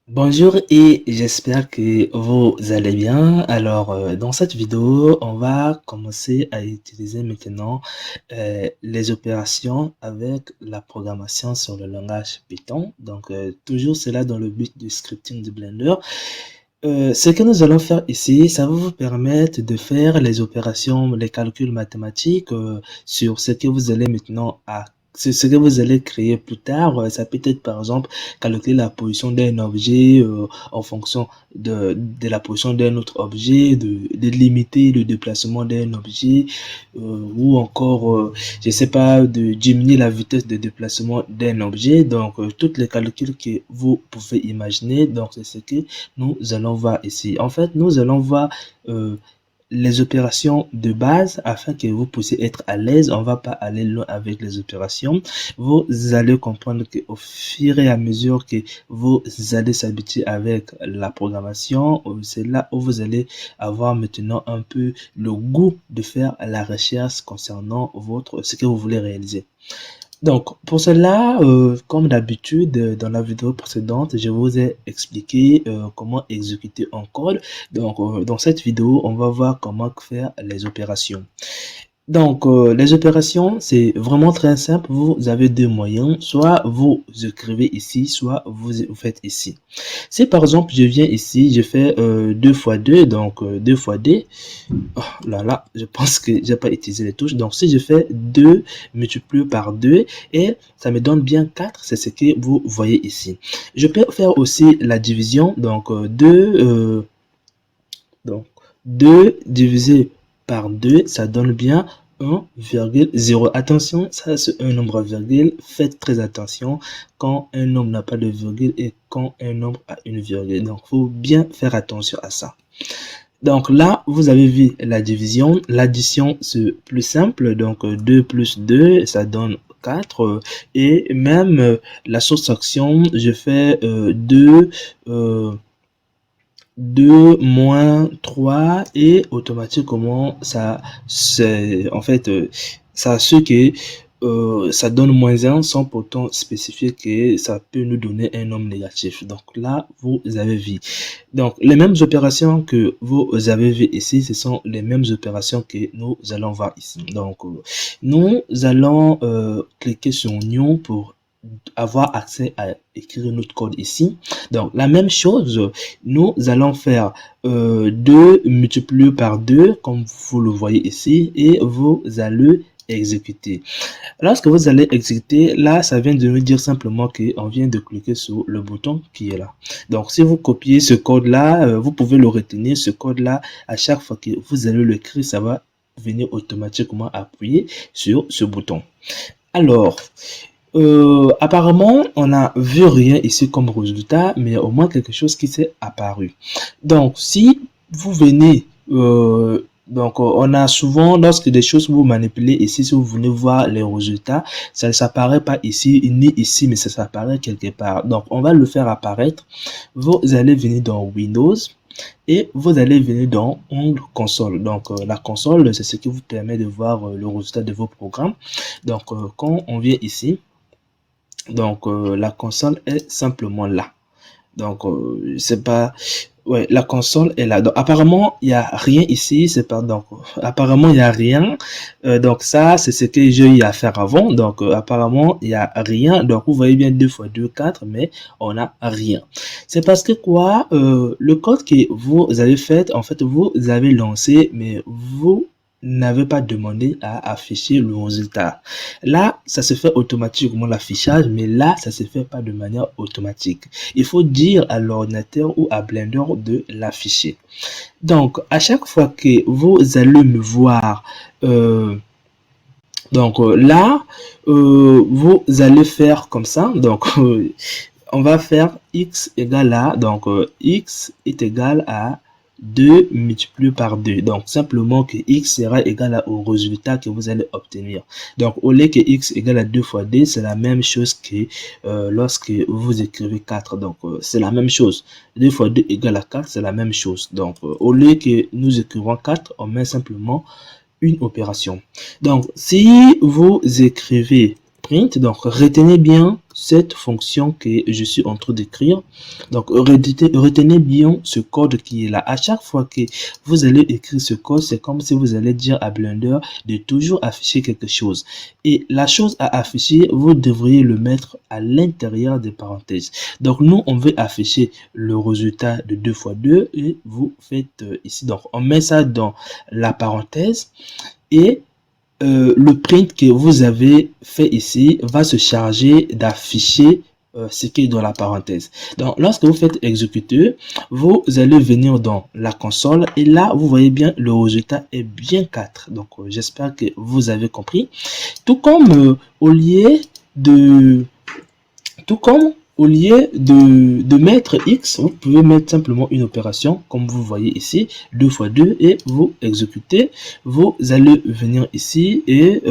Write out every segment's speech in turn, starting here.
Bonjour et j'espère que vous allez bien. Alors, dans cette vidéo, on va commencer à utiliser maintenant les opérations avec la programmation sur le langage Python. Donc, toujours cela dans le but du scripting de Blender. Ce que nous allons faire ici, ça va vous permettre de faire les opérations, les calculs mathématiques sur ce que vous allez maintenant c'est ce que vous allez créer plus tard. Ça peut être par exemple calculer la position d'un objet en fonction de la position d'un autre objet, de limiter le déplacement d'un objet ou encore, je sais pas, de diminuer la vitesse de déplacement d'un objet. Donc, toutes les calculs que vous pouvez imaginer, donc c'est ce que nous allons voir ici. En fait, nous allons voir les opérations de base afin que vous puissiez être à l'aise. On va pas aller loin avec les opérations. Vous allez comprendre qu'au fur et à mesure que vous allez s'habituer avec la programmation, c'est là où vous allez avoir maintenant un peu le goût de faire la recherche concernant ce que vous voulez réaliser. Donc, pour cela, comme d'habitude, dans la vidéo précédente, je vous ai expliqué comment exécuter un code. Donc, dans cette vidéo, on va voir comment faire les opérations. Donc, les opérations, c'est vraiment très simple. Vous avez deux moyens. Soit vous écrivez ici, soit vous faites ici. Si par exemple, je viens ici, je fais 2 fois 2, donc 2 fois 2. Oh là là, je pense que j'ai pas utilisé les touches. Donc, si je fais 2 multiplié par 2 et ça me donne bien 4, c'est ce que vous voyez ici. Je peux faire aussi la division. Donc, 2 divisé par 2, ça donne bien 1,0. Attention, ça c'est un nombre virgule. Faites très attention quand un nombre n'a pas de virgule et quand un nombre a une virgule. Donc, il faut bien faire attention à ça. Donc là, vous avez vu la division. L'addition, c'est plus simple. Donc 2 plus 2, ça donne 4. Et même la soustraction, je fais 2 moins 3 et automatiquement ça c'est en fait ça ce que ça donne moins 1 sans pourtant spécifier que ça peut nous donner un nombre négatif. Donc là, vous avez vu. Donc les mêmes opérations que vous avez vu ici, ce sont les mêmes opérations que nous allons voir ici. Donc nous allons cliquer sur New pour avoir accès à écrire notre code ici. Donc la même chose, nous allons faire 2 multiplié par 2 comme vous le voyez ici et vous allez exécuter. Lorsque vous allez exécuter, là ça vient de nous dire simplement qu'on vient de cliquer sur le bouton qui est là. Donc si vous copiez ce code là, vous pouvez le retenir. Ce code là, à chaque fois que vous allez l'écrire, ça va venir automatiquement appuyer sur ce bouton. Alors apparemment, on n'a vu rien ici comme résultat, mais il y a au moins quelque chose qui s'est apparu. Donc, si vous venez, on a souvent, lorsque des choses vous manipulez ici, si vous venez voir les résultats, ça ne s'apparaît pas ici, ni ici, mais ça s'apparaît quelque part. Donc, on va le faire apparaître. Vous allez venir dans Windows et vous allez venir dans Onglet Console. Donc, la console, c'est ce qui vous permet de voir le résultat de vos programmes. Donc, quand on vient ici, donc la console est simplement là. Donc c'est pas, ouais, la console est là. Donc apparemment il y a rien ici, c'est pas, donc apparemment il y a rien. Donc ça c'est ce que j'ai eu à faire avant. Donc apparemment il y a rien. Donc vous voyez bien 2 fois 2 4, mais on n'a rien. C'est parce que quoi, le code que vous avez fait, en fait vous avez lancé, mais vous n'avez pas demandé à afficher le résultat. Là, ça se fait automatiquement l'affichage, mais là, ça se fait pas de manière automatique. Il faut dire à l'ordinateur ou à Blender de l'afficher. Donc, à chaque fois que vous allez me voir, là, vous allez faire comme ça. Donc, on va faire x égale à, donc x est égal à 2 multiplié par 2. Donc, simplement que x sera égal au résultat que vous allez obtenir. Donc, au lieu que x égale à 2 fois 2, c'est la même chose que lorsque vous écrivez 4. Donc, c'est la même chose. 2 fois 2 égale à 4, c'est la même chose. Donc, au lieu que nous écrivons 4, on met simplement une opération. Donc, si vous écrivez print, donc retenez bien cette fonction que je suis en train d'écrire. Donc, retenez bien ce code qui est là. À chaque fois que vous allez écrire ce code, c'est comme si vous allez dire à Blender de toujours afficher quelque chose. Et la chose à afficher, vous devriez le mettre à l'intérieur des parenthèses. Donc, nous, on veut afficher le résultat de 2 fois 2 et vous faites ici. Donc, on met ça dans la parenthèse et le print que vous avez fait ici va se charger d'afficher ce qui est dans la parenthèse. Donc, lorsque vous faites exécuter, vous allez venir dans la console et là, vous voyez bien, le résultat est bien 4. Donc, j'espère que vous avez compris. Tout comme au lieu de mettre X, vous pouvez mettre simplement une opération, comme vous voyez ici, 2 fois 2, et vous exécutez. Vous allez venir ici et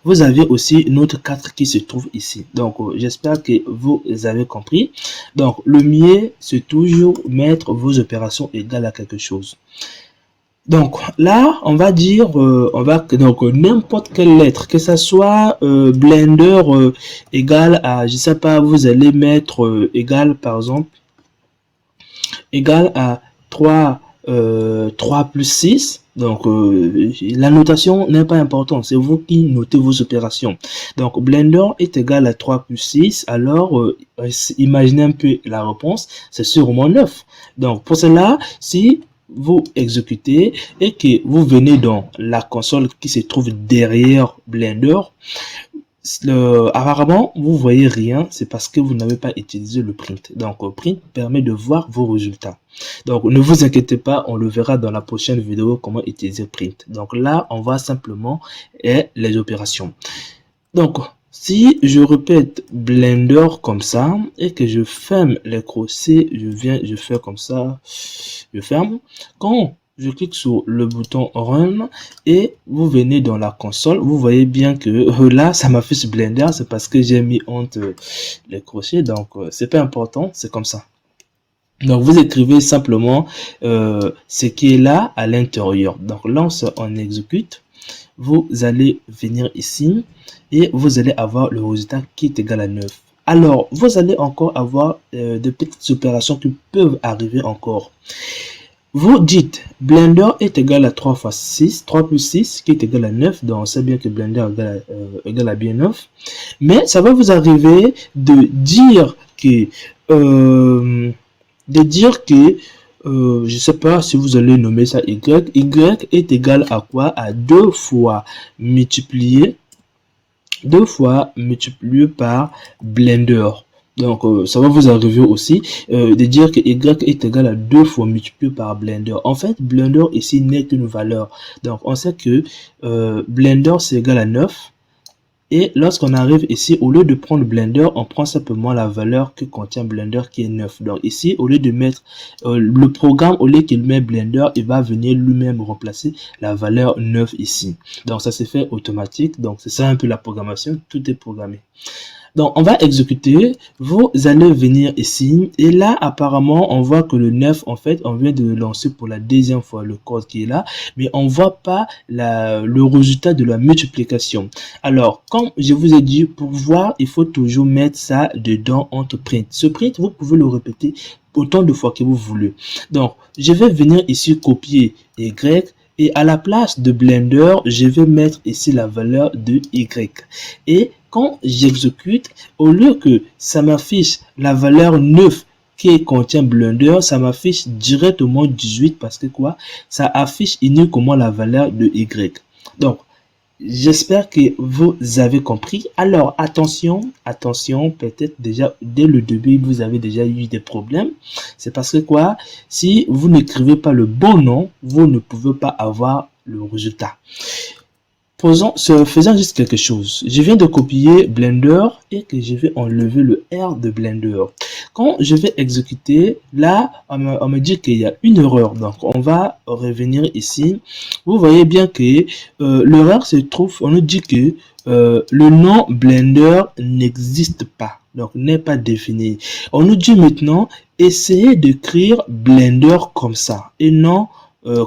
vous avez aussi notre 4 qui se trouve ici. Donc, j'espère que vous avez compris. Donc, le mieux, c'est toujours mettre vos opérations égales à quelque chose. Donc là, on va dire, donc n'importe quelle lettre, que ça soit Blender égal à, je sais pas, vous allez mettre égal, par exemple, égal à 3 plus 6. Donc, la notation n'est pas importante, c'est vous qui notez vos opérations. Donc, Blender est égal à 3 plus 6, alors imaginez un peu la réponse, c'est sûrement 9. Donc, pour cela, si vous exécutez et que vous venez dans la console qui se trouve derrière Blender, apparemment vous voyez rien, c'est parce que vous n'avez pas utilisé le print. Donc print permet de voir vos résultats. Donc ne vous inquiétez pas, on le verra dans la prochaine vidéo comment utiliser print. Donc là on va simplement les opérations. Donc si je répète Blender comme ça et que je ferme les crochets, je fais comme ça, je ferme. Quand je clique sur le bouton Run et vous venez dans la console, vous voyez bien que là ça m'affiche Blender, c'est parce que j'ai mis entre les crochets, donc c'est pas important, c'est comme ça. Donc vous écrivez simplement ce qui est là à l'intérieur. Donc là on exécute, vous allez venir ici et vous allez avoir le résultat qui est égal à 9. Alors, vous allez encore avoir de petites opérations qui peuvent arriver encore. Vous dites Blender est égal à 3 fois 6, 3 plus 6 qui est égal à 9. Donc, on sait bien que Blender est égal à bien 9. Mais ça va vous arriver de dire que, je sais pas si vous allez nommer ça Y. Y est égal à quoi? À 2 fois multiplié par Blender. Donc, ça va vous arriver aussi de dire que Y est égal à 2 fois multiplié par Blender. En fait, Blender ici n'est qu'une valeur. Donc, on sait que Blender c'est égal à 9. Et lorsqu'on arrive ici, au lieu de prendre Blender, on prend simplement la valeur que contient Blender qui est 9. Donc ici, au lieu de mettre le programme, au lieu qu'il met Blender, il va venir lui-même remplacer la valeur 9 ici. Donc ça se fait automatique. Donc c'est ça un peu la programmation, tout est programmé. Donc, on va exécuter, vous allez venir ici, et là, apparemment, on voit que le 9, en fait, on vient de le lancer pour la deuxième fois, le code qui est là, mais on voit pas le résultat de la multiplication. Alors, comme je vous ai dit, pour voir, il faut toujours mettre ça dedans entre print. Ce print, vous pouvez le répéter autant de fois que vous voulez. Donc, je vais venir ici copier Y, et à la place de Blender, je vais mettre ici la valeur de Y. Et quand j'exécute, au lieu que ça m'affiche la valeur 9 qui contient Blender, ça m'affiche directement 18 parce que quoi? Ça affiche uniquement la valeur de Y. Donc, j'espère que vous avez compris. Alors, attention, peut-être déjà, dès le début, vous avez déjà eu des problèmes. C'est parce que quoi? Si vous n'écrivez pas le bon nom, vous ne pouvez pas avoir le résultat. Faisant juste quelque chose. Je viens de copier Blender et que je vais enlever le R de Blender. Quand je vais exécuter, là, on me dit qu'il y a une erreur. Donc, on va revenir ici. Vous voyez bien que l'erreur se trouve, on nous dit que le nom Blender n'existe pas. Donc, n'est pas défini. On nous dit maintenant, essayez d'écrire Blender comme ça et non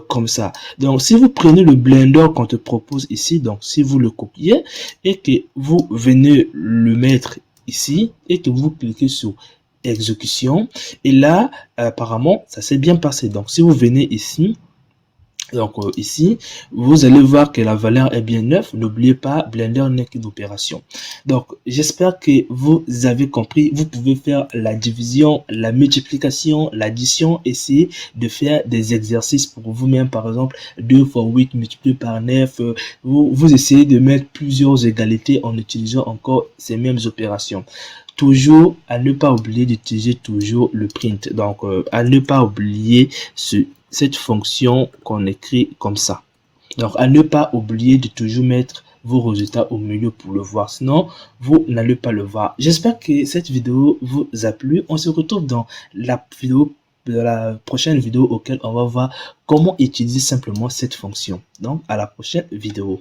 comme ça. Donc, si vous prenez le Blender qu'on te propose ici, donc si vous le copiez et que vous venez le mettre ici et que vous cliquez sur exécution. Et là, apparemment, ça s'est bien passé. Donc, si vous venez ici, donc ici, vous allez voir que la valeur est bien 9. N'oubliez pas, Blender n'est qu'une opération. Donc, j'espère que vous avez compris. Vous pouvez faire la division, la multiplication, l'addition. Essayez de faire des exercices pour vous-même. Par exemple, 2 fois 8 multiplié par 9. Vous essayez de mettre plusieurs égalités en utilisant encore ces mêmes opérations. Toujours à ne pas oublier d'utiliser toujours le print. Donc, à ne pas oublier cette fonction qu'on écrit comme ça. Donc, à ne pas oublier de toujours mettre vos résultats au milieu pour le voir. Sinon, vous n'allez pas le voir. J'espère que cette vidéo vous a plu. On se retrouve dans la prochaine vidéo auquel on va voir comment utiliser simplement cette fonction. Donc, à la prochaine vidéo.